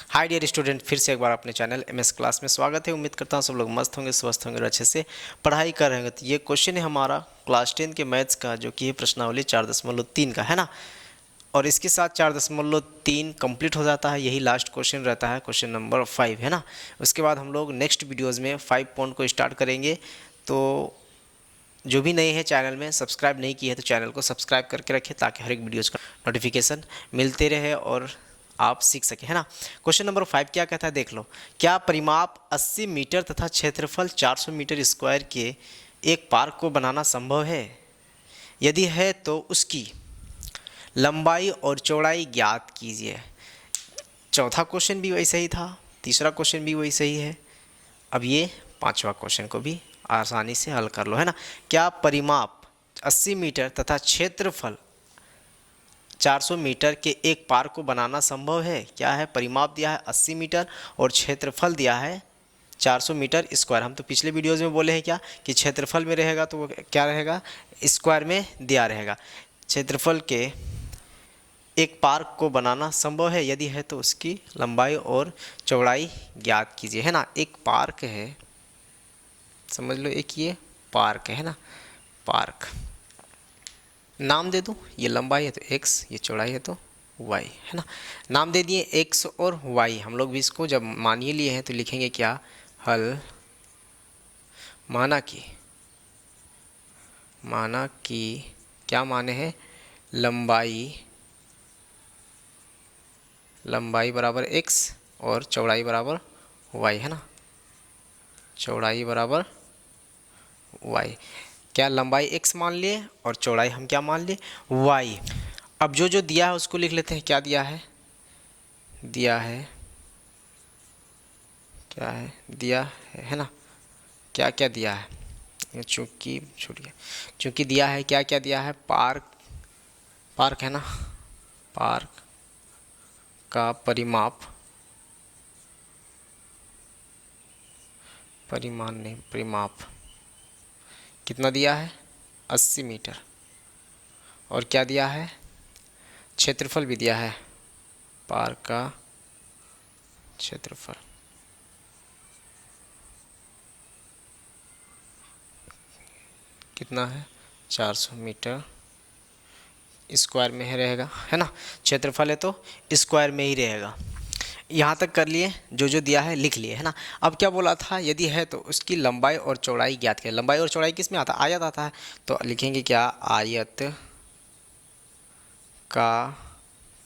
Hi dear student, फिर से एक बार अपने चैनल एमएस क्लास में स्वागत है। उम्मीद करता हूँ सब लोग मस्त होंगे, स्वस्थ होंगे और अच्छे से पढ़ाई कर रहे होंगे। तो ये क्वेश्चन है हमारा क्लास 10 के मैथ्स का, जो कि है प्रश्नावली 4.3 का है ना। और इसके साथ 4.3 कंप्लीट हो जाता है। यही लास्ट क्वेश्चन रहता है, क्वेश्चन नंबर 5 है ना। उसके बाद हम लोग नेक्स्ट वीडियोज़ में 5 पॉइंट को स्टार्ट करेंगे। तो जो भी नए हैं चैनल में, सब्सक्राइब नहीं किए हैं तो चैनल को सब्सक्राइब करके रखें, ताकि हर एक वीडियोज़ का नोटिफिकेशन मिलते रहे और आप सीख सकें, है ना। क्वेश्चन नंबर 5 क्या कहता है, देख लो। क्या परिमाप 80 मीटर तथा क्षेत्रफल 400 मीटर स्क्वायर के एक पार्क को बनाना संभव है? यदि है तो उसकी लंबाई और चौड़ाई ज्ञात कीजिए। चौथा क्वेश्चन भी वैसे ही था, तीसरा क्वेश्चन भी वैसे ही है। अब ये पांचवा क्वेश्चन को भी आसानी से हल कर लो, है ना। क्या परिमाप 80 मीटर तथा क्षेत्रफल 400 मीटर के एक पार्क को बनाना संभव है? क्या है, परिमाप दिया है 80 मीटर और क्षेत्रफल दिया है 400 मीटर स्क्वायर। हम तो पिछले वीडियोज़ में बोले हैं क्या कि क्षेत्रफल में रहेगा तो वो क्या रहेगा, स्क्वायर में दिया रहेगा। क्षेत्रफल के एक पार्क को बनाना संभव है, यदि है तो उसकी लंबाई और चौड़ाई ज्ञात कीजिए, है ना। एक पार्क है, समझ लो, एक ये पार्क है ना, पार्क। नाम दे दूँ, ये लंबाई है तो x, ये चौड़ाई है तो y, है ना। नाम दे दिए x और y। हम लोग भी इसको जब मानिए लिए हैं तो लिखेंगे क्या, हल। माना कि क्या माने हैं, लंबाई बराबर x और चौड़ाई बराबर y, है ना। चौड़ाई बराबर y। क्या लंबाई x मान लिए और चौड़ाई हम क्या मान लिए, y। अब जो जो दिया है उसको लिख लेते हैं। क्या दिया है, दिया है, क्या है, दिया है ना। क्या क्या दिया है, चूंकि छूट गया, चूंकि दिया है, क्या क्या दिया है, पार्क, पार्क है ना। पार्क का परिमाप, परिमाण नहीं, परिमाप कितना दिया है, 80 मीटर। और क्या दिया है, क्षेत्रफल भी दिया है, पार्क का क्षेत्रफल कितना है, 400 मीटर स्क्वायर में ही रहेगा, है ना। क्षेत्रफल है तो स्क्वायर में ही रहेगा। यहाँ तक कर लिए, जो जो दिया है लिख लिए, है ना। अब क्या बोला था, यदि है तो उसकी लंबाई और चौड़ाई ज्ञात करें। लंबाई और चौड़ाई किस में आता है, आयत आता है। तो लिखेंगे क्या, आयत का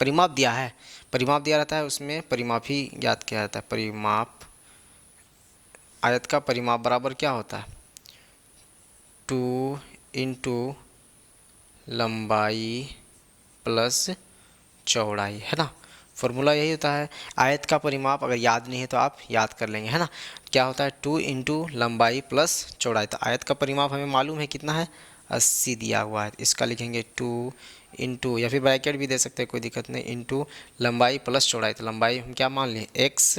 परिमाप दिया है, परिमाप दिया रहता है, उसमें परिमाप ही ज्ञात किया जाता है। परिमाप, आयत का परिमाप बराबर क्या होता है, 2 इंटू लंबाई प्लस चौड़ाई, है ना। फॉर्मूला यही होता है। आयत का परिमाप अगर याद नहीं है तो आप याद कर लेंगे, है ना। क्या होता है, 2 इंटू लंबाई प्लस चौड़ाई। तो आयत का परिमाप हमें मालूम है कितना है, 80 दिया हुआ है। इसका लिखेंगे 2 इंटू, या फिर ब्रैकेट भी दे सकते हैं, कोई दिक्कत नहीं, इंटू लंबाई प्लस चौड़ाई। तो लंबाई हम क्या मान लिए, x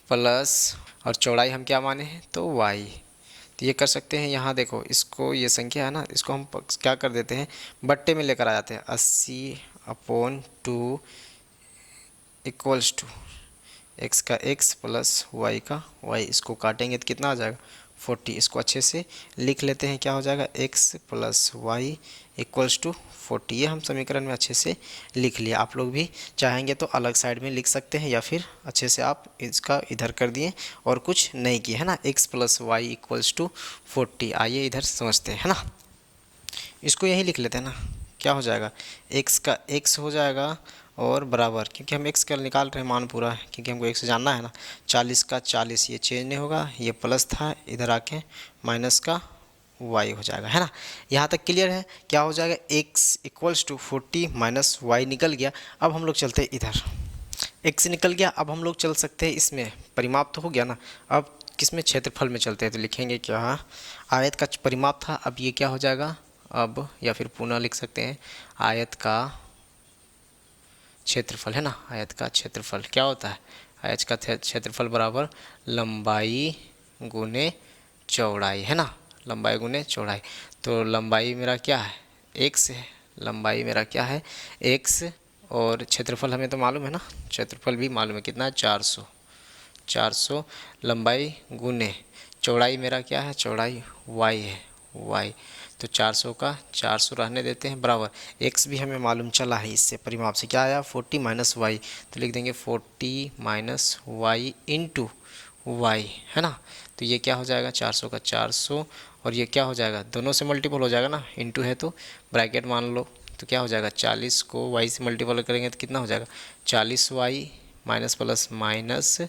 प्लस, और चौड़ाई हम क्या माने हैं, तो y। तो ये कर सकते हैं। यहाँ देखो, इसको, ये संख्या है ना, इसको हम क्या कर देते हैं, बट्टे में लेकर आ जाते हैं। 80/2 इक्वल्स टू x का x प्लस y का y। इसको काटेंगे तो कितना आ जाएगा, 40। इसको अच्छे से लिख लेते हैं, क्या हो जाएगा, x plus y equals to 40। ये हम समीकरण में अच्छे से लिख लिया। आप लोग भी चाहेंगे तो अलग साइड में लिख सकते हैं, या फिर अच्छे से आप इसका इधर कर दिए और कुछ नहीं किए, है ना। x plus y equals to 40। आइए इधर समझते हैं, है ना। इसको यही लिख लेते हैं ना। क्या हो जाएगा, x का x हो जाएगा और बराबर, क्योंकि हम x का निकाल रहे हैं मान पूरा, क्योंकि हमको x जानना है ना। 40 का 40, ये चेंज नहीं होगा, ये प्लस था, इधर आके माइनस का y हो जाएगा, है ना। यहाँ तक क्लियर है। क्या हो जाएगा, x equals to 40 minus y निकल गया। अब हम लोग चलते हैं इधर, x निकल गया। अब हम लोग चल सकते हैं इसमें, परिमाप तो हो गया ना। अब किसमें, क्षेत्रफल में चलते हैं। तो लिखेंगे क्या, आयत का परिमाप था, अब ये क्या हो जाएगा, अब, या फिर पुनः लिख सकते हैं, आयत का क्षेत्रफल, है ना। आयत का क्षेत्रफल क्या होता है, आयत का क्षेत्रफल बराबर लंबाई गुने चौड़ाई, है ना। लंबाई गुने चौड़ाई। तो लंबाई मेरा क्या है, x है, लंबाई मेरा क्या है, x, और क्षेत्रफल हमें तो मालूम है ना, क्षेत्रफल भी मालूम है कितना है 400। 400 लंबाई गुने चौड़ाई मेरा क्या है, चौड़ाई y है, y। तो 400 का 400 रहने देते हैं बराबर x भी हमें मालूम चला है, इससे परिमाप से क्या आया 40 माइनस वाई। तो लिख देंगे 40 माइनस वाई इंटू वाई, है ना। तो ये क्या हो जाएगा 400 का 400 और ये क्या हो जाएगा, दोनों से मल्टीपल हो जाएगा ना, इंटू है तो ब्रैकेट मान लो। तो क्या हो जाएगा 40 को y से मल्टीपल करेंगे तो कितना हो जाएगा 40y माइनस प्लस माइनस,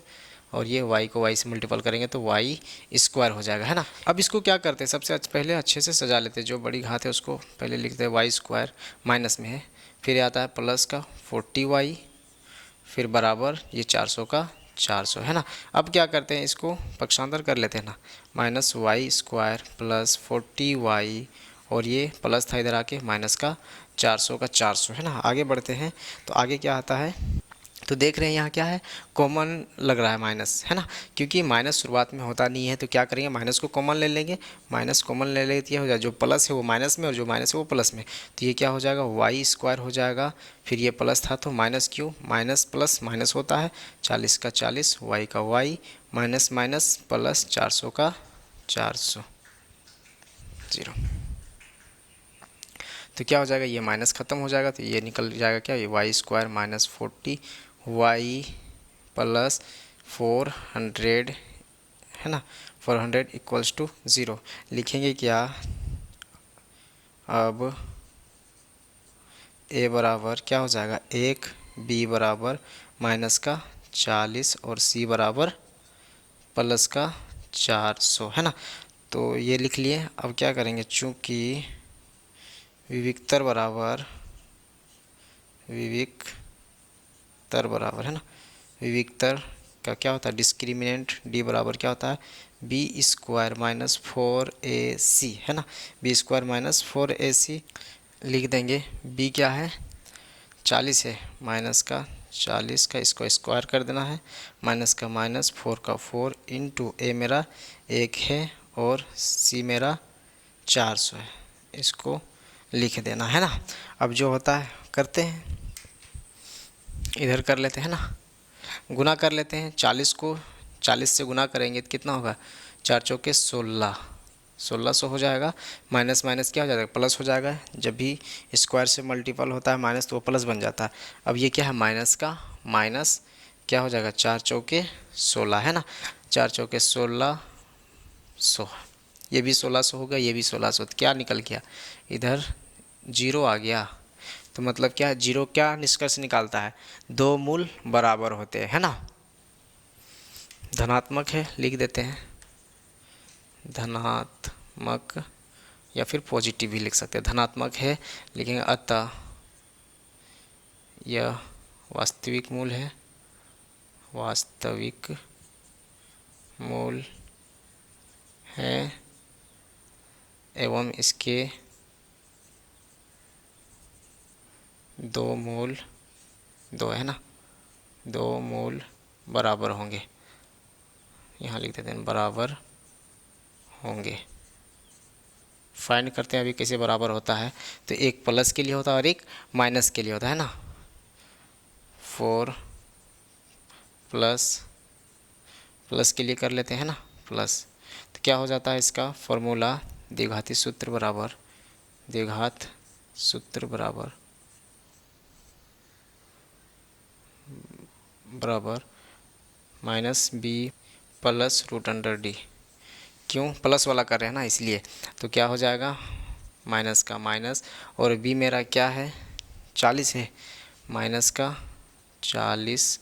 और ये y को y से मल्टीपल करेंगे तो y स्क्वायर हो जाएगा, है ना। अब इसको क्या करते हैं, सबसे पहले अच्छे से सजा लेते हैं, जो बड़ी घात है उसको पहले लिखते हैं y स्क्वायर माइनस में है, फिर आता है प्लस का 40y, फिर बराबर ये 400 का 400, है ना। अब क्या करते हैं, इसको पक्षांतर कर लेते हैं ना, minus Y square plus 40y, और ये प्लस था इधर आके माइनस का 400 का 400, है ना। आगे बढ़ते हैं तो आगे क्या आता है, तो देख रहे हैं यहाँ क्या है, कॉमन लग रहा है माइनस, है ना, क्योंकि माइनस शुरुआत में होता नहीं है। तो क्या करेंगे, माइनस को कॉमन ले लेंगे, माइनस कॉमन ले लेते ये हो जाएगा, जो प्लस है वो माइनस में और जो माइनस है वो प्लस में। तो ये क्या हो जाएगा वाई स्क्वायर हो जाएगा, फिर ये प्लस था तो माइनस क्यों, माइनस प्लस माइनस होता है, 40 का 40 वाई का वाई माइनस माइनस प्लस 400 का 400 0। तो क्या हो जाएगा, ये माइनस ख़त्म हो जाएगा तो ये निकल जाएगा क्या, ये y square minus 40 y plus 400, है ना, 400 इक्वल्स टू 0। लिखेंगे क्या, अब a बराबर क्या हो जाएगा 1, b बराबर माइनस का 40 और c बराबर प्लस का 400, है ना। तो ये लिख लिए। अब क्या करेंगे, चूँकि विविक्तर बराबर है ना, विविक्तर का क्या होता है डिस्क्रिमिनेंट, d बराबर क्या होता है बी स्क्वायर माइनस 4ac, है ना, बी स्क्वायर माइनस 4ac लिख देंगे। b क्या है 40 है, माइनस का 40 का इसको स्क्वायर कर देना है, माइनस का माइनस 4 का 4 इंटू a मेरा 1 है और c मेरा 400 है, इसको लिख देना, है ना। अब जो होता है करते हैं, इधर कर लेते हैं ना, गुना कर लेते हैं, 40 को 40 से गुना करेंगे तो कितना होगा 4 चौके 16, 1600 हो जाएगा। माइनस माइनस क्या हो जाएगा प्लस हो जाएगा, जब भी स्क्वायर से मल्टीपल होता है माइनस तो वो प्लस बन जाता है। अब ये क्या है माइनस का माइनस क्या हो जाएगा 4 चौके 16, है ना, 4 चौके 1600, ये भी 1600 होगा, ये भी 1600, तो क्या निकल गया इधर 0 आ गया। तो मतलब क्या, जीरो क्या निष्कर्ष निकालता है, दो मूल बराबर होते हैं, है ना। धनात्मक है लिख देते हैं, धनात्मक या फिर पॉजिटिव भी लिख सकते हैं, धनात्मक है लिखेंगे, अतः यह वास्तविक मूल है, वास्तविक मूल है एवं इसके दो मूल, दो है ना, दो मूल बराबर होंगे, यहाँ लिख देते हैं बराबर होंगे। फाइंड करते हैं अभी कैसे बराबर होता है, तो एक प्लस के लिए होता है और एक माइनस के लिए होता है ना। 4 प्लस के लिए कर लेते हैं ना प्लस, तो क्या हो जाता है इसका फॉर्मूला, द्विघाती सूत्र बराबर, द्विघात सूत्र बराबर minus b plus root under d, क्यों प्लस वाला कर रहे हैं ना इसलिए। तो क्या हो जाएगा माइनस का माइनस, और b मेरा क्या है 40 है, माइनस का 40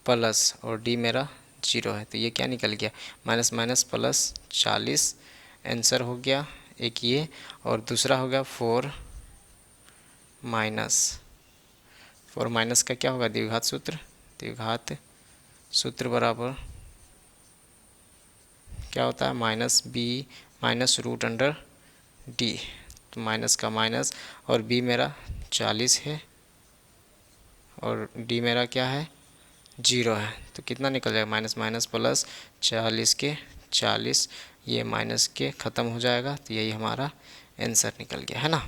प्लस और d मेरा 0 है, तो ये क्या निकल गया माइनस माइनस प्लस 40, आंसर हो गया एक ये, और दूसरा हो गया 4 माइनस का क्या होगा द्विघात सूत्र, द्विघात सूत्र बराबर क्या होता है minus b minus root under d, तो माइनस का माइनस और b मेरा 40 है और d मेरा क्या है 0 है, तो कितना निकल जाएगा माइनस माइनस प्लस 40 के 40, ये माइनस के ख़त्म हो जाएगा, तो यही हमारा आंसर निकल गया, है ना।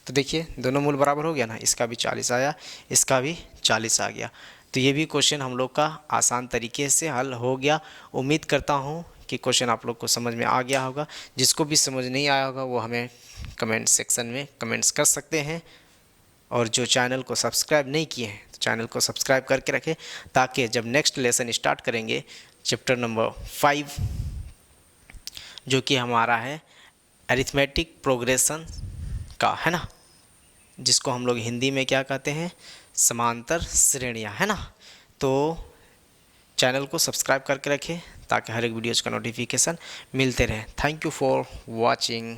तो देखिए दोनों मूल बराबर हो गया ना, इसका भी 40 आया, इसका भी 40 आ गया। तो ये भी क्वेश्चन हम लोग का आसान तरीके से हल हो गया। उम्मीद करता हूँ कि क्वेश्चन आप लोग को समझ में आ गया होगा। जिसको भी समझ नहीं आया होगा वो हमें कमेंट सेक्शन में कमेंट्स कर सकते हैं। और जो चैनल को सब्सक्राइब नहीं किए हैं तो चैनल को सब्सक्राइब करके रखें, ताकि जब नेक्स्ट लेसन स्टार्ट करेंगे चैप्टर नंबर 5, जो कि हमारा है अरिथमेटिक प्रोग्रेशन का, है ना, जिसको हम लोग हिंदी में क्या कहते हैं, समांतर श्रेणियाँ, है ना। तो चैनल को सब्सक्राइब करके रखें ताकि हर एक वीडियोज़ का नोटिफिकेशन मिलते रहे। Thank you for watching.